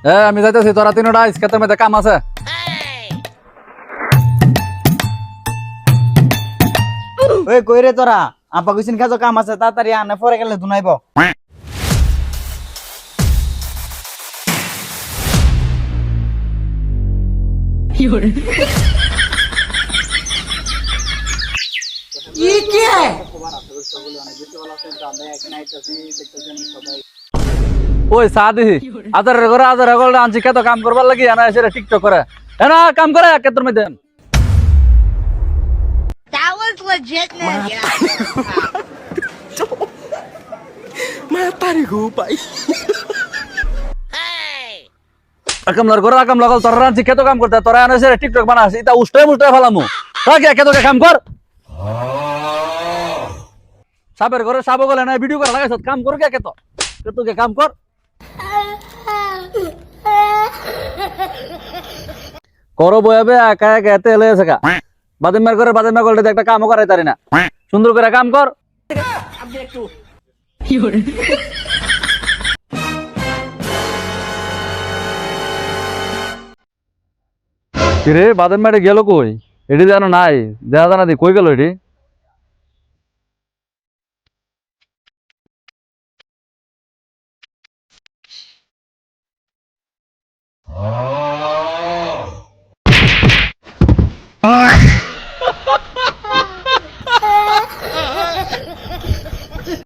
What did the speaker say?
আমি যাইতেছি, তোরা তিনটা আইস, ক্ষেতের মধ্যে কাম আছে। ওই কই রে তোরা? আপা কইছেন কাজও কাম আছে, তাড়াতাড়ি আনে, পরে গেলে দুনাইব। ওই চা দিহি, আদারের ঘরে আদারের ঘরে আনছি ক্ষেত কাম করবার লাগি, এনা এসে টিকটক করে। এনা কাম করে ক্ষেতের মধ্যে। That was legitness. কামলার ঘরে কাম লাগাল, তোরা আনছি ক্ষেত কাম করতে, তোরা এনা এসে টিকটক বানাস, এটা উষ্টাই মুষ্টাই ফেলামু। রাখে ক্ষেতকে কাম কর। সাপের ঘরে সাপ গলে না ভিডিও করে লাগাইছ, কাম কর কে ক্ষেত, ক্ষেতকে কাম কর। করো বয়াবে একা একা এতে এলে আছে কা বাদামের করে বাদামের করলে একটা কামও করাই তারি না। সুন্দর করে কাম কর। কিরে বাদাম মেরে গেল কই? এটি জানো নাই, দেখা জানা দি কই গেল এটি?